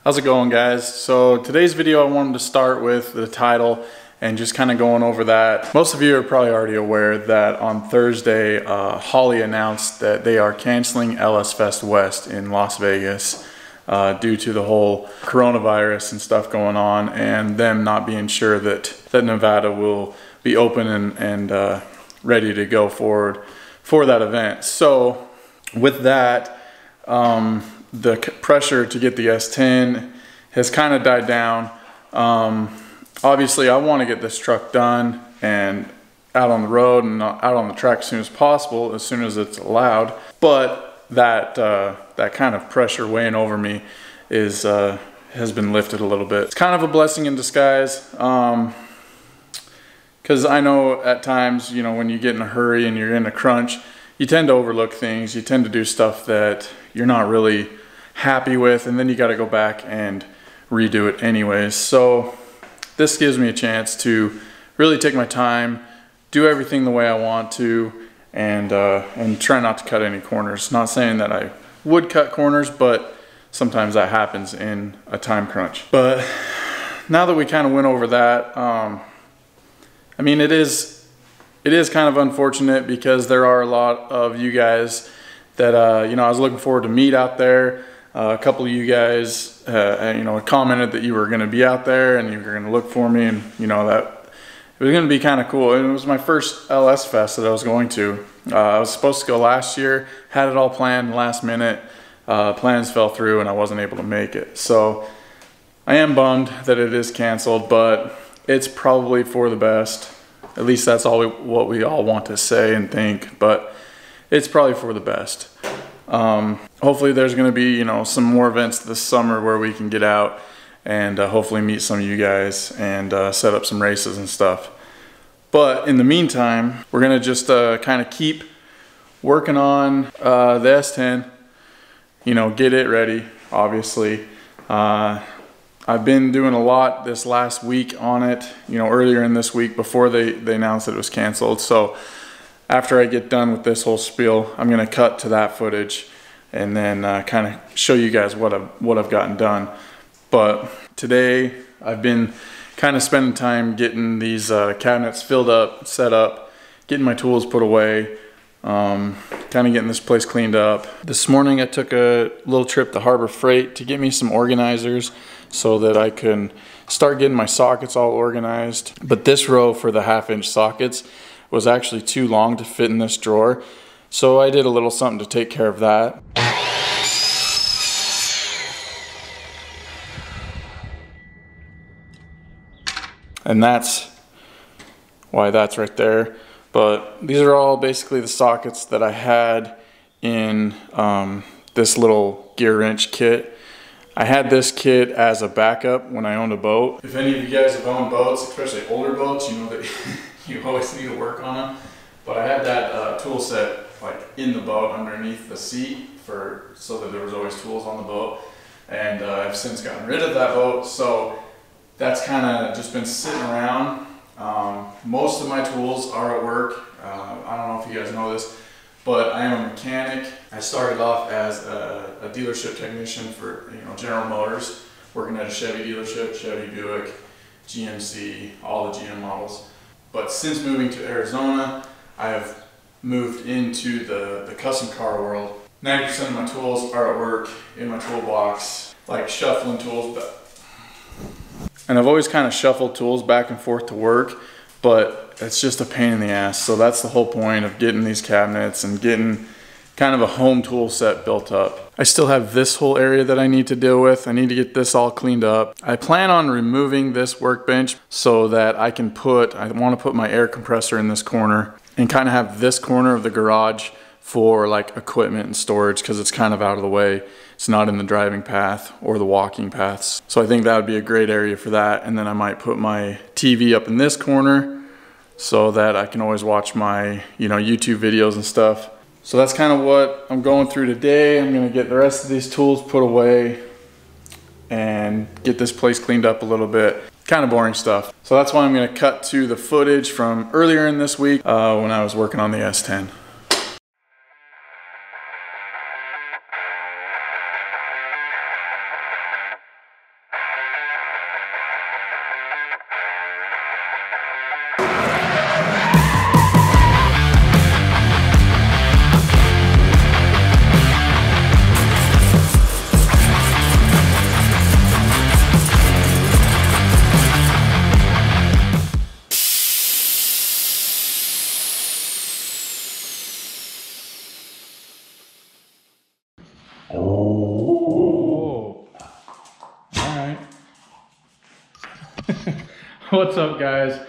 How's it going, guys? So today's video I wanted to start with the title and just kind of going over that. Most of you are probably already aware that on Thursday, Holley announced that they are canceling LS Fest West in Las Vegas due to the whole coronavirus and stuff going on, and them not being sure that Nevada will be open and ready to go forward for that event. So with that, the pressure to get the S10 has kind of died down. Obviously, I want to get this truck done and out on the road and out on the track as soon as possible, as soon as it's allowed. But that kind of pressure weighing over me has been lifted a little bit. It's kind of a blessing in disguise, because I know at times, you know, when you get in a hurry and you're in a crunch, you tend to overlook things. You tend to do stuff that you're not really happy with, and then you got to go back and redo it anyways. So this gives me a chance to really take my time, do everything the way I want to, and try not to cut any corners. Not saying that I would cut corners, but sometimes that happens in a time crunch. But now that we kind of went over that, I mean, it is kind of unfortunate because there are a lot of you guys that, you know, I was looking forward to meet out there. A couple of you guys, you know, commented that you were going to be out there and you were going to look for me, and, you know, that it was going to be kind of cool. And it was my first LS Fest that I was going to. I was supposed to go last year, had it all planned last minute. Plans fell through and I wasn't able to make it. So I am bummed that it is canceled, but it's probably for the best. At least that's what we all want to say and think, but it's probably for the best. Hopefully there's going to be, you know, some more events this summer where we can get out and hopefully meet some of you guys and set up some races and stuff. But in the meantime, we're going to just kind of keep working on the S10, you know, get it ready, obviously. I've been doing a lot this last week on it, you know, earlier in this week before they announced that it was canceled. So after I get done with this whole spiel, I'm going to cut to that footage and then kind of show you guys what I've gotten done. But today I've been kind of spending time getting these cabinets filled up, set up, getting my tools put away, kind of getting this place cleaned up. This morning I took a little trip to Harbor Freight to get me some organizers so that I can start getting my sockets all organized. But this row for the 1/2-inch sockets was actually too long to fit in this drawer, so I did a little something to take care of that. And that's why that's right there. But these are all basically the sockets that I had in this little gear wrench kit. I had this kit as a backup when I owned a boat. If any of you guys have owned boats, especially older boats, you know that you always need to work on them. But I had that tool set like in the boat underneath the seat so that there was always tools on the boat. And I've since gotten rid of that boat, so that's kind of just been sitting around. Most of my tools are at work. I don't know if you guys know this, but I am a mechanic. I started off as a dealership technician for, you know, General Motors, working at a Chevy dealership, Chevy, Buick, GMC, all the GM models. But since moving to Arizona, I have moved into the custom car world. 90% of my tools are at work in my toolbox, like shuffling tools. And I've always kind of shuffled tools back and forth to work, but it's just a pain in the ass. So that's the whole point of getting these cabinets and getting kind of a home tool set built up. I still have this whole area that I need to deal with. I need to get this all cleaned up. I plan on removing this workbench so that I want to put my air compressor in this corner and kind of have this corner of the garage for like equipment and storage, because it's kind of out of the way. It's not in the driving path or the walking paths. So I think that would be a great area for that. And then I might put my TV up in this corner so that I can always watch my, you know, YouTube videos and stuff. So that's kind of what I'm going through today. I'm gonna get the rest of these tools put away and get this place cleaned up a little bit. Kind of boring stuff. So that's why I'm gonna cut to the footage from earlier in this week when I was working on the S10. What's up, guys?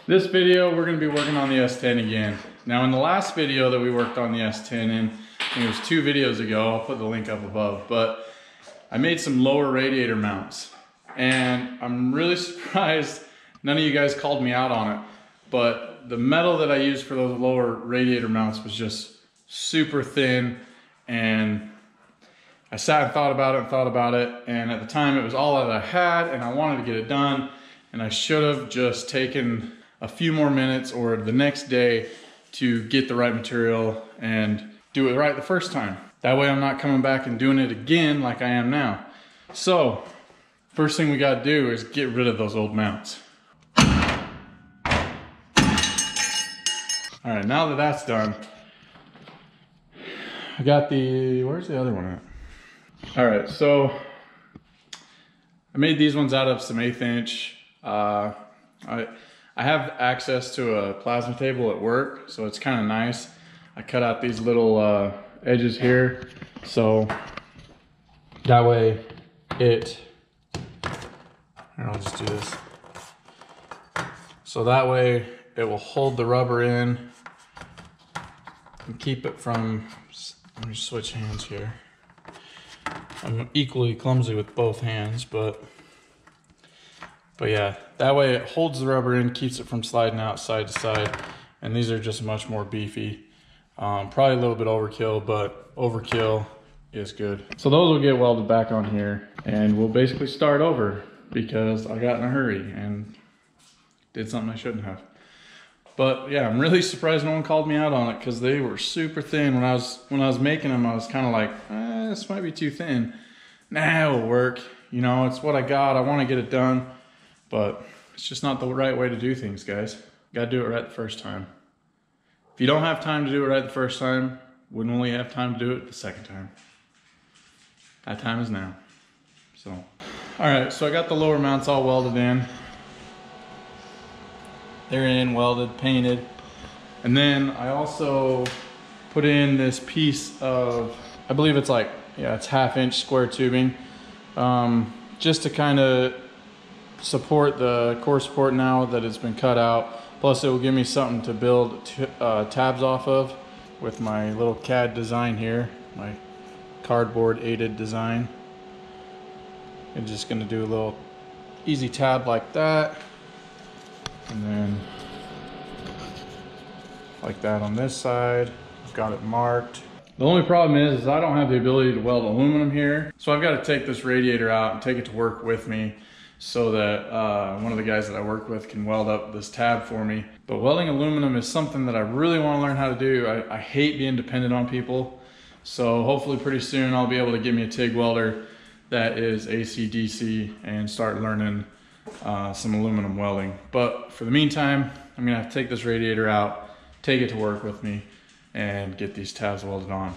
This video we're going to be working on the S10 again. Now in the last video that we worked on the S10 in, I think it was 2 videos ago, I'll put the link up above, but I made some lower radiator mounts and I'm really surprised none of you guys called me out on it, but the metal that I used for those lower radiator mounts was just super thin, and I sat and thought about it, and at the time it was all that I had and I wanted to get it done, and I should have just taken a few more minutes or the next day to get the right material and do it right the first time. That way I'm not coming back and doing it again like I am now. So first thing we got to do is get rid of those old mounts. All right, now that that's done, I got the, where's the other one at? All right, so I made these ones out of some 1/8 inch. I have access to a plasma table at work, so it's kind of nice. I cut out these little edges here, so that way I'll just do this. So that way it will hold the rubber in and keep it from, let me switch hands here. I'm equally clumsy with both hands, but yeah, that way it holds the rubber in, keeps it from sliding out side to side, and these are just much more beefy. Probably a little bit overkill, but overkill is good. So those will get welded back on here, and we'll basically start over because I got in a hurry and did something I shouldn't have. But yeah, I'm really surprised no one called me out on it because they were super thin. When I was making them, I was kind of like, this might be too thin. Nah, it'll work. You know, it's what I got. I want to get it done, but it's just not the right way to do things, guys. You gotta do it right the first time. If you don't have time to do it right the first time, when will you have time to do it the second time? That time is now. So, all right, so I got the lower mounts all welded in. They're in, welded, painted. And then I also put in this piece of, I believe it's like, yeah, it's 1/2 inch square tubing, just to kind of support the core support now that it's been cut out. Plus it will give me something to build tabs off of with my little CAD design here, my cardboard aided design. I'm just gonna do a little easy tab like that. And then like that on this side. I've got it marked. The only problem is I don't have the ability to weld aluminum here. So I've got to take this radiator out and take it to work with me so that one of the guys that I work with can weld up this tab for me. But welding aluminum is something that I really want to learn how to do. I hate being dependent on people. So hopefully pretty soon I'll be able to get me a TIG welder that is AC/DC and start learning some aluminum welding. But for the meantime, I'm gonna have to take this radiator out, take it to work with me, and get these tabs welded on.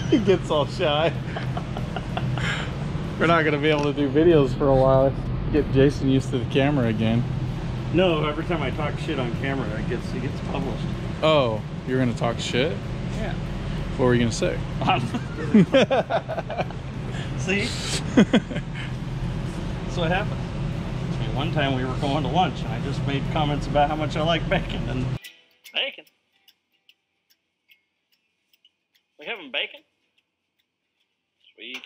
He gets all shy. We're not gonna be able to do videos for a while. Get Jason used to the camera again. No, every time I talk shit on camera, it gets published. Oh, you're gonna talk shit? Yeah. What were you gonna say? See? That's what happened. I mean, one time we were going to lunch and I just made comments about how much I like bacon, and bacon. We having bacon? Sweet.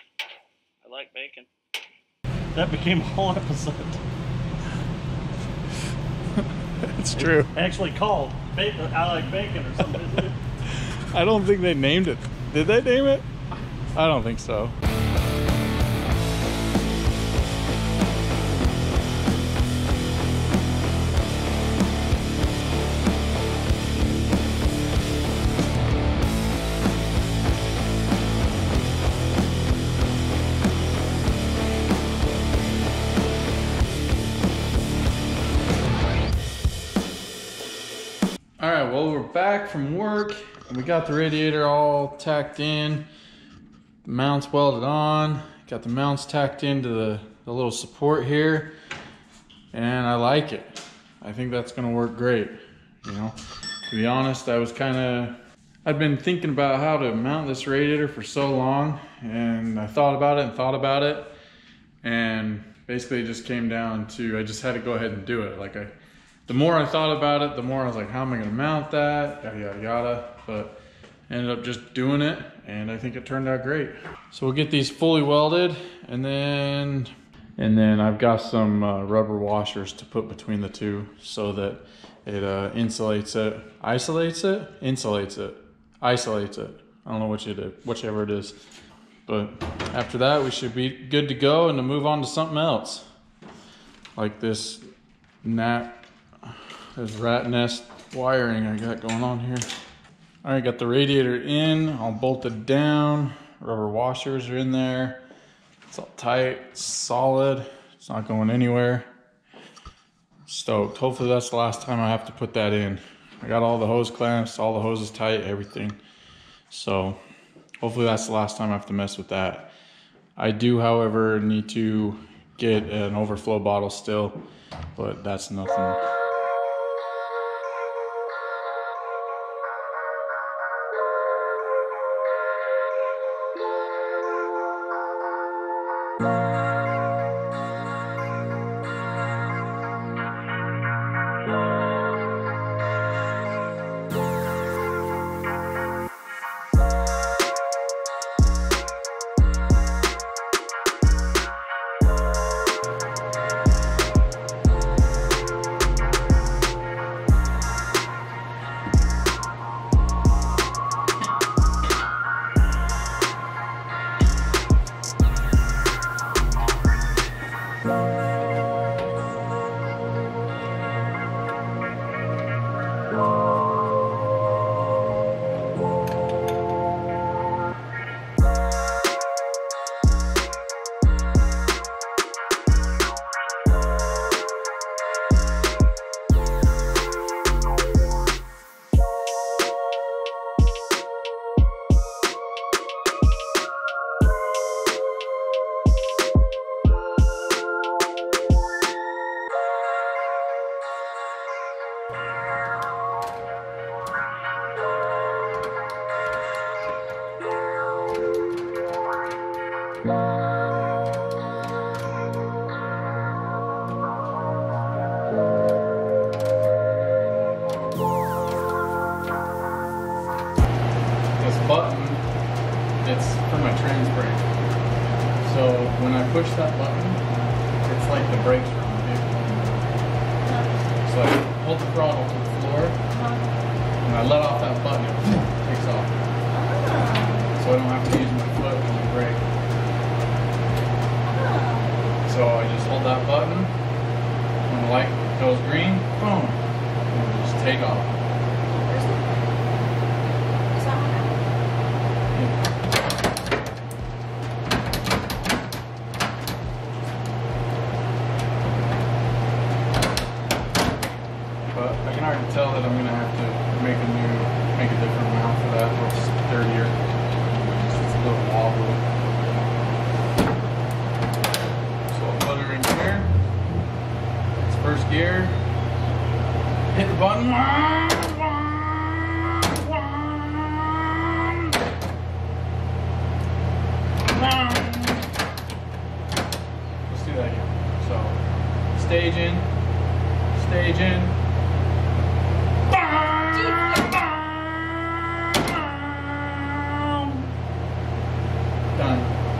I like bacon. That became a whole episode. It's true. Actually called I Like Bacon or something, isn't it? I don't think they named it. Did they name it? I don't think so. All right, well, we're back from work. We got the radiator all tacked in, the mounts welded on, got the mounts tacked into the little support here, and I like it. I think that's gonna work great, you know. To be honest, I'd been thinking about how to mount this radiator for so long, and I thought about it, and basically it just came down to, I just had to go ahead and do it. The more I thought about it, the more I was like, how am I gonna mount that? Yada, yada, yada. But I ended up just doing it, and I think it turned out great. So we'll get these fully welded, and then I've got some rubber washers to put between the two so that it insulates it, isolates it, insulates it, isolates it. I don't know whichever it is. But after that, we should be good to go and to move on to something else. Like this rat nest wiring I got going on here. All right, got the radiator in, all bolted down. Rubber washers are in there. It's all tight, it's solid. It's not going anywhere. Stoked. Hopefully that's the last time I have to put that in. I got all the hose clamps, all the hoses tight, everything. So hopefully that's the last time I have to mess with that. I do, however, need to get an overflow bottle still, but that's nothing. Button, it's for my trans brake. So when I push that button, it's like the brakes are on the vehicle. So I hold the throttle to the floor, and I let off that button, it takes off. So I don't have to use my foot when I brake. So I just hold that button, when the light goes green, boom, and it'll just take off. I can already tell that I'm gonna have to make a different mount for that. It's sturdier. It's a little wobbly. So I'll put her in here. It's first gear. Hit the button. Let's do that again. So stage in,